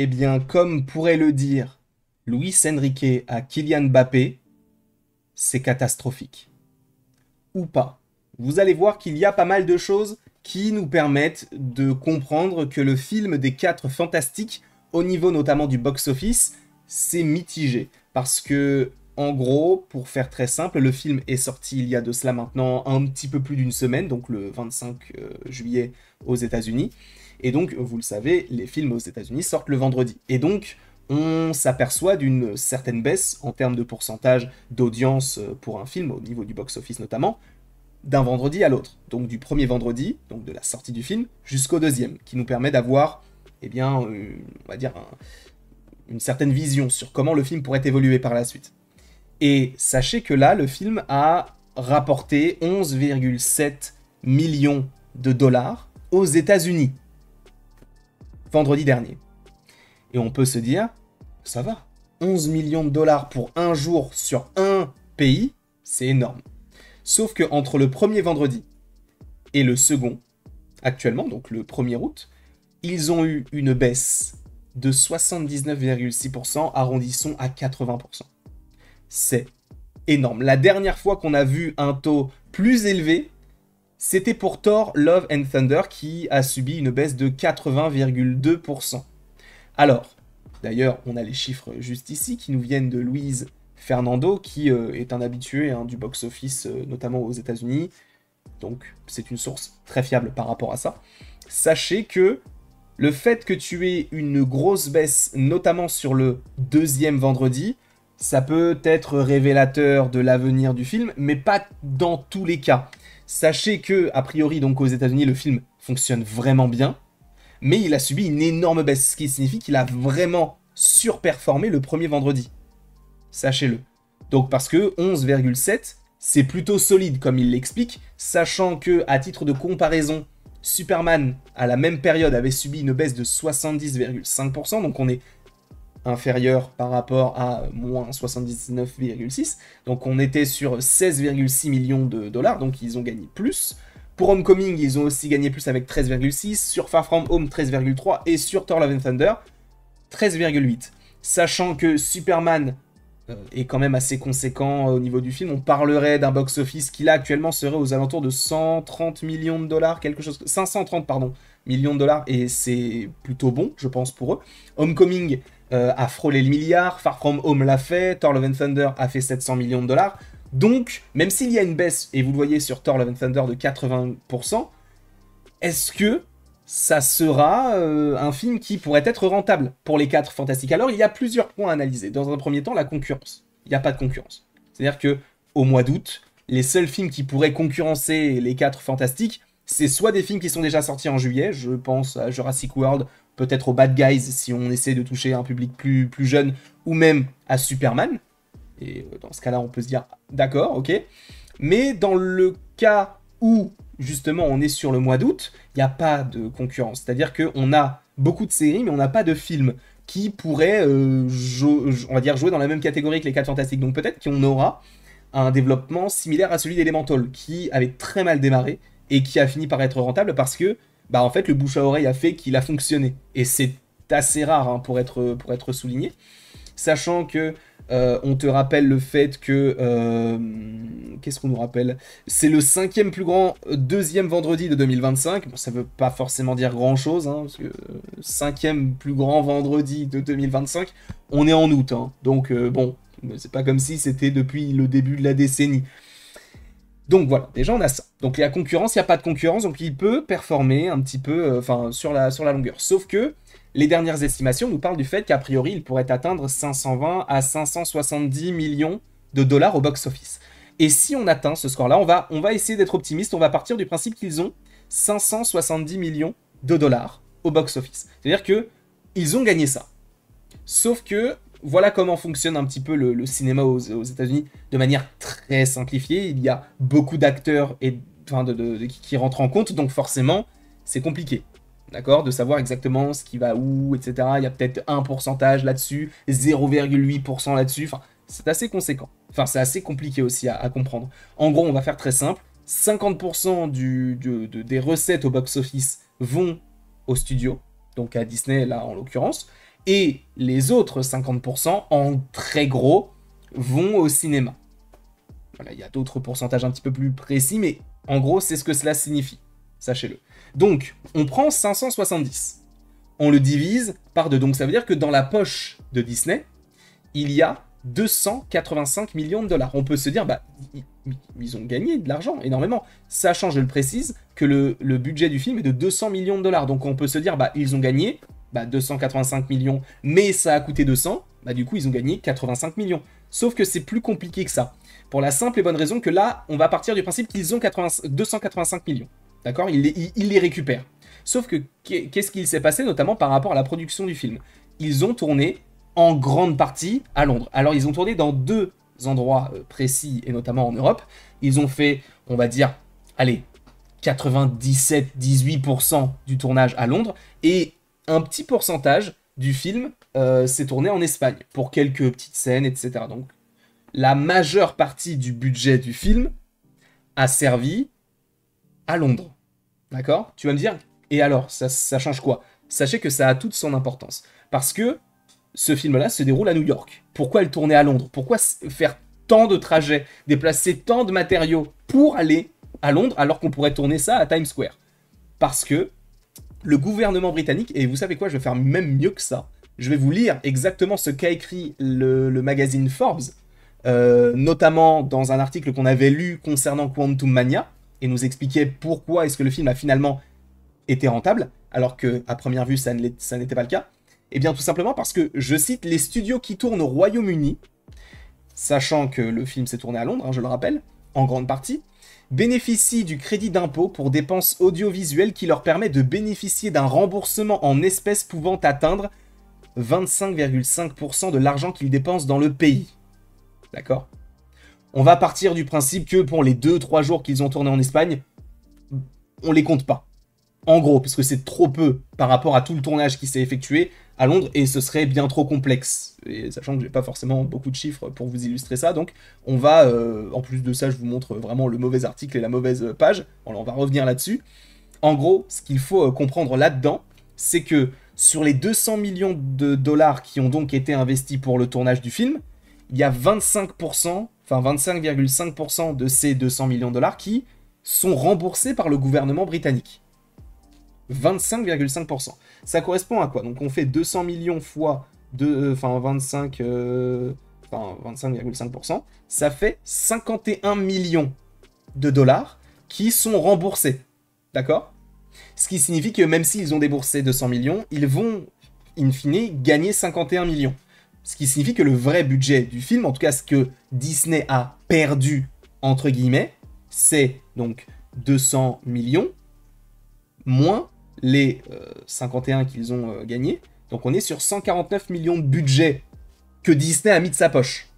Eh bien, comme pourrait le dire Luis Enrique à Kylian Mbappé, c'est catastrophique. Ou pas. Vous allez voir qu'il y a pas mal de choses qui nous permettent de comprendre que le film des 4 Fantastiques, au niveau notamment du box-office, c'est mitigé. Parce que, en gros, pour faire très simple, le film est sorti il y a de cela maintenant un petit peu plus d'une semaine, donc le 25 juillet aux États-Unis. Et donc, vous le savez, les films aux États-Unis sortent le vendredi. Et donc, on s'aperçoit d'une certaine baisse en termes de pourcentage d'audience pour un film, au niveau du box-office notamment, d'un vendredi à l'autre. Donc du premier vendredi, donc de la sortie du film, jusqu'au deuxième, qui nous permet d'avoir, eh bien, on va dire, une certaine vision sur comment le film pourrait évoluer par la suite. Et sachez que là, le film a rapporté 11,7 millions de dollars aux États-Unis, vendredi dernier. Et on peut se dire, ça va, 11 millions de dollars pour un jour sur un pays, c'est énorme. Sauf que entre le premier vendredi et le second, actuellement, donc le 1er août, ils ont eu une baisse de 79,6%, arrondissons à 80%. C'est énorme. La dernière fois qu'on a vu un taux plus élevé, c'était pour Thor Love and Thunder qui a subi une baisse de 80,2%. Alors, d'ailleurs, on a les chiffres juste ici qui nous viennent de Louise Fernando, qui est un habitué du box-office, notamment aux États-Unis. Donc, c'est une source très fiable par rapport à ça. Sachez que le fait que tu aies une grosse baisse, notamment sur le deuxième vendredi, ça peut être révélateur de l'avenir du film, mais pas dans tous les cas. Sachez que, a priori, donc aux États-Unis, le film fonctionne vraiment bien, mais il a subi une énorme baisse, ce qui signifie qu'il a vraiment surperformé le premier vendredi. Sachez-le. Donc parce que 11,7, c'est plutôt solide comme il l'explique, sachant que, à titre de comparaison, Superman, à la même période, avait subi une baisse de 70,5%, donc on est inférieur par rapport à moins 79,6, donc on était sur 16,6 millions de dollars, donc ils ont gagné plus. Pour Homecoming, ils ont aussi gagné plus avec 13,6, sur Far From Home 13,3, et sur Thor Love and Thunder 13,8. Sachant que Superman est quand même assez conséquent au niveau du film, on parlerait d'un box-office qui là actuellement serait aux alentours de 130 millions de dollars, quelque chose, 530 pardon, millions de dollars, et c'est plutôt bon, je pense, pour eux. Homecoming a frôlé le milliard, Far From Home l'a fait, Thor Love and Thunder a fait 700 millions de dollars, donc même s'il y a une baisse, et vous le voyez sur Thor Love and Thunder de 80%, est-ce que ça sera un film qui pourrait être rentable pour les 4 Fantastiques? Alors, il y a plusieurs points à analyser. Dans un premier temps, la concurrence. Il n'y a pas de concurrence. C'est-à-dire que au mois d'août, les seuls films qui pourraient concurrencer les 4 Fantastiques, c'est soit des films qui sont déjà sortis en juillet, je pense à Jurassic World, peut-être aux Bad Guys si on essaie de toucher un public plus jeune, ou même à Superman. Et dans ce cas-là, on peut se dire, d'accord, ok. Mais dans le cas où justement on est sur le mois d'août, il n'y a pas de concurrence. C'est-à-dire qu'on a beaucoup de séries, mais on n'a pas de films qui pourraient, on va dire, jouer dans la même catégorie que les 4 Fantastiques. Donc peut-être qu'on aura un développement similaire à celui d'Elemental, qui avait très mal démarré et qui a fini par être rentable parce que, bah en fait, le bouche à oreille a fait qu'il a fonctionné. Et c'est assez rare pour être souligné. Sachant que on te rappelle le fait que... Qu'est-ce qu'on nous rappelle? C'est le 5e plus grand deuxième vendredi de 2025. Bon, ça veut pas forcément dire grand-chose, parce que 5e plus grand vendredi de 2025, on est en août. Donc bon, c'est pas comme si c'était depuis le début de la décennie. Donc voilà, déjà on a ça. Donc il y a concurrence, il n'y a pas de concurrence, donc il peut performer un petit peu sur la longueur. Sauf que les dernières estimations nous parlent du fait qu'a priori, il pourrait atteindre 520 à 570 millions de dollars au box-office. Et si on atteint ce score-là, on va essayer d'être optimiste, on va partir du principe qu'ils ont 570 millions de dollars au box-office. C'est-à-dire qu'ils ont gagné ça. Sauf que, voilà comment fonctionne un petit peu le cinéma aux États-Unis de manière très simplifiée. Il y a beaucoup d'acteurs qui rentrent en compte, donc forcément, c'est compliqué. D'accord, de savoir exactement ce qui va où, etc. Il y a peut-être un pourcentage là-dessus, 0,8% là-dessus. Enfin, c'est assez conséquent. Enfin, c'est assez compliqué aussi à comprendre. En gros, on va faire très simple. 50% des recettes au box-office vont au studio, donc à Disney là en l'occurrence, Et les autres 50%, en très gros, vont au cinéma. Voilà, il y a d'autres pourcentages un petit peu plus précis, mais en gros, c'est ce que cela signifie. Sachez-le. Donc, on prend 570. On le divise par 2. Donc, ça veut dire que dans la poche de Disney, il y a 285 millions de dollars. On peut se dire, bah, ils ont gagné de l'argent, énormément. Sachant, je le précise, que le budget du film est de 200 millions de dollars. Donc, on peut se dire, bah, ils ont gagné 285 millions, mais ça a coûté 200. Bah, du coup, ils ont gagné 85 millions. Sauf que c'est plus compliqué que ça. Pour la simple et bonne raison que là, on va partir du principe qu'ils ont 285 millions. D'accord, ils les récupèrent. Sauf que, qu'est-ce qu'il s'est passé, notamment par rapport à la production du film? Ils ont tourné en grande partie à Londres. Alors, ils ont tourné dans 2 endroits précis, et notamment en Europe. Ils ont fait, on va dire, allez, 97-18% du tournage à Londres, et un petit pourcentage du film s'est tourné en Espagne, pour quelques petites scènes, etc. Donc, la majeure partie du budget du film a servi à Londres. D'accord? Tu vas me dire, et alors, ça change quoi? Sachez que ça a toute son importance. Parce que ce film-là se déroule à New York. Pourquoi le tourner à Londres? Pourquoi faire tant de trajets, déplacer tant de matériaux pour aller à Londres, alors qu'on pourrait tourner ça à Times Square? Parce que le gouvernement britannique, et vous savez quoi, je vais faire même mieux que ça, je vais vous lire exactement ce qu'a écrit le magazine Forbes, notamment dans un article qu'on avait lu concernant Quantum Mania, et nous expliquait pourquoi est-ce que le film a finalement été rentable, alors qu'à première vue, ça n'était pas le cas. Eh bien, tout simplement parce que, je cite, les studios qui tournent au Royaume-Uni, sachant que le film s'est tourné à Londres, hein, je le rappelle, en grande partie, bénéficient du crédit d'impôt pour dépenses audiovisuelles qui leur permet de bénéficier d'un remboursement en espèces pouvant atteindre 25,5% de l'argent qu'ils dépensent dans le pays. D'accord? On va partir du principe que pour les 2-3 jours qu'ils ont tourné en Espagne, on les compte pas. En gros, parce que c'est trop peu par rapport à tout le tournage qui s'est effectué à Londres, et ce serait bien trop complexe. Et sachant que j'ai pas forcément beaucoup de chiffres pour vous illustrer ça, donc on va, en plus de ça, je vous montre vraiment le mauvais article et la mauvaise page, on va revenir là-dessus. En gros, ce qu'il faut comprendre là-dedans, c'est que sur les 200 millions de dollars qui ont donc été investis pour le tournage du film, il y a 25%, enfin 25,5% de ces 200 millions de dollars qui sont remboursés par le gouvernement britannique. 25,5%. Ça correspond à quoi? Donc on fait 200 millions fois 25,5%. Ça fait 51 millions de dollars qui sont remboursés. D'accord? Ce qui signifie que même s'ils ont déboursé 200 millions, ils vont, in fine, gagner 51 millions. Ce qui signifie que le vrai budget du film, en tout cas ce que Disney a perdu, entre guillemets, c'est donc 200 millions, moins les 51 qu'ils ont gagnés. Donc on est sur 149 millions de budget que Disney a mis de sa poche.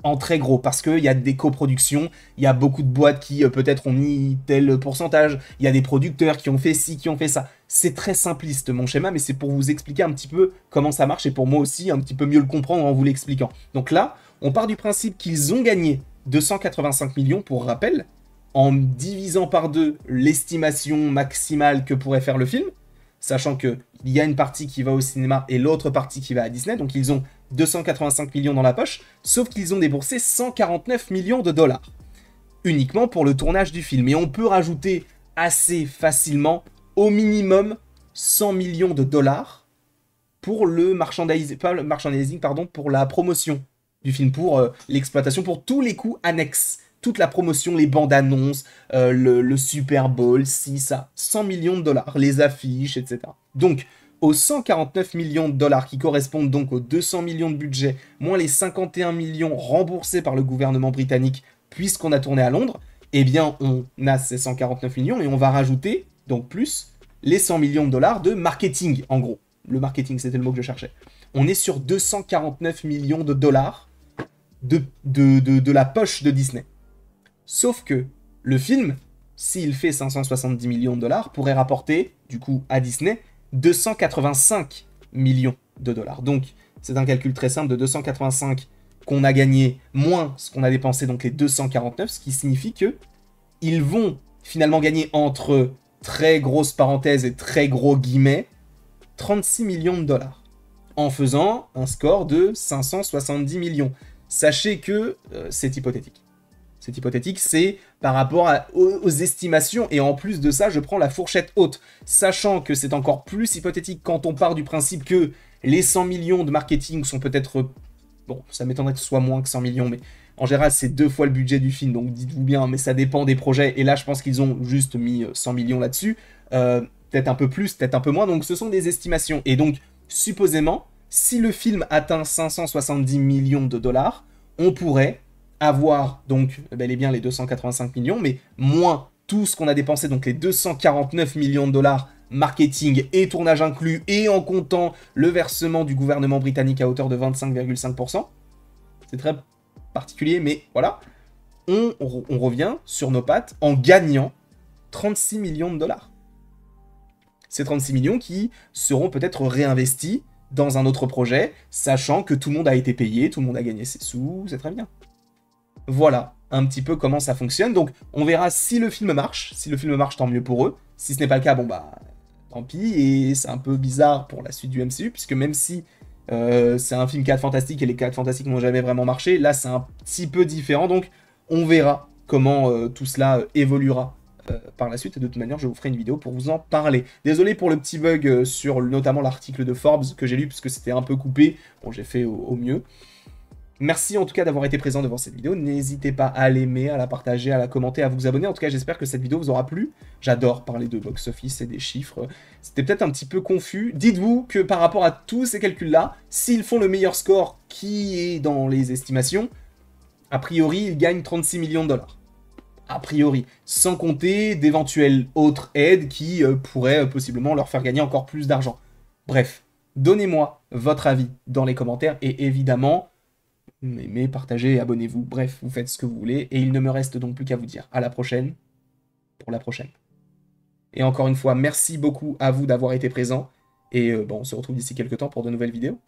En très gros, parce qu'il y a des coproductions, il y a beaucoup de boîtes qui peut-être ont mis tel pourcentage, il y a des producteurs qui ont fait ci, qui ont fait ça. C'est très simpliste mon schéma, mais c'est pour vous expliquer un petit peu comment ça marche et pour moi aussi un petit peu mieux le comprendre en vous l'expliquant. Donc là, on part du principe qu'ils ont gagné 285 millions, pour rappel, en divisant par 2 l'estimation maximale que pourrait faire le film, sachant qu'il y a une partie qui va au cinéma et l'autre partie qui va à Disney, donc ils ont 285 millions dans la poche, sauf qu'ils ont déboursé 149 millions de dollars, uniquement pour le tournage du film. Et on peut rajouter assez facilement, au minimum, 100 millions de dollars pour le merchandising, pour la promotion du film, pour l'exploitation, pour tous les coûts annexes. Toute la promotion, les bandes annonces, le Super Bowl, si, ça, 100 millions de dollars, les affiches, etc. Donc, aux 149 millions de dollars qui correspondent donc aux 200 millions de budget, moins les 51 millions remboursés par le gouvernement britannique, puisqu'on a tourné à Londres, eh bien, on a ces 149 millions et on va rajouter, donc plus, les 100 millions de dollars de marketing, en gros. Le marketing, c'était le mot que je cherchais. On est sur 249 millions de dollars de la poche de Disney. Sauf que le film, s'il fait 570 millions de dollars, pourrait rapporter, du coup, à Disney, 285 millions de dollars. Donc, c'est un calcul très simple de 285 qu'on a gagné, moins ce qu'on a dépensé, donc les 249, ce qui signifie que ils vont finalement gagner entre très grosses parenthèses et très gros guillemets, 36 millions de dollars. en faisant un score de 570 millions. Sachez que c'est hypothétique. C'est hypothétique, c'est par rapport aux estimations, et en plus de ça, je prends la fourchette haute, sachant que c'est encore plus hypothétique quand on part du principe que les 100 millions de marketing sont peut-être... Bon, ça m'étonnerait que ce soit moins que 100 millions, mais en général, c'est 2 fois le budget du film, donc dites-vous bien, mais ça dépend des projets, et là, je pense qu'ils ont juste mis 100 millions là-dessus, peut-être un peu plus, peut-être un peu moins, donc ce sont des estimations, et donc, supposément, si le film atteint 570 millions de dollars, on pourrait avoir donc bel et bien les 285 millions, mais moins tout ce qu'on a dépensé, donc les 249 millions de dollars marketing et tournage inclus, et en comptant le versement du gouvernement britannique à hauteur de 25,5%. C'est très particulier, mais voilà. On revient sur nos pattes en gagnant 36 millions de dollars. Ces 36 millions qui seront peut-être réinvestis dans un autre projet, sachant que tout le monde a été payé, tout le monde a gagné ses sous, c'est très bien. Voilà un petit peu comment ça fonctionne. Donc on verra si le film marche. Si le film marche, tant mieux pour eux. Si ce n'est pas le cas, bon bah tant pis. Et c'est un peu bizarre pour la suite du MCU, puisque même si c'est un film 4 fantastique et les 4 fantastiques n'ont jamais vraiment marché, là c'est un petit peu différent. Donc on verra comment tout cela évoluera par la suite. Et de toute manière, je vous ferai une vidéo pour vous en parler. Désolé pour le petit bug sur notamment l'article de Forbes que j'ai lu, puisque c'était un peu coupé. Bon, j'ai fait au mieux. Merci en tout cas d'avoir été présent devant cette vidéo. N'hésitez pas à l'aimer, à la partager, à la commenter, à vous abonner. En tout cas, j'espère que cette vidéo vous aura plu. J'adore parler de box-office et des chiffres. C'était peut-être un petit peu confus. Dites-vous que par rapport à tous ces calculs-là, s'ils font le meilleur score qui est dans les estimations, a priori, ils gagnent 36 millions de dollars. A priori. Sans compter d'éventuelles autres aides qui pourraient possiblement leur faire gagner encore plus d'argent. Bref, donnez-moi votre avis dans les commentaires et évidemment... aimez, partagez, abonnez-vous, bref, vous faites ce que vous voulez, et il ne me reste donc plus qu'à vous dire à la prochaine, pour la prochaine. Et encore une fois, merci beaucoup à vous d'avoir été présents, et bon, on se retrouve d'ici quelques temps pour de nouvelles vidéos.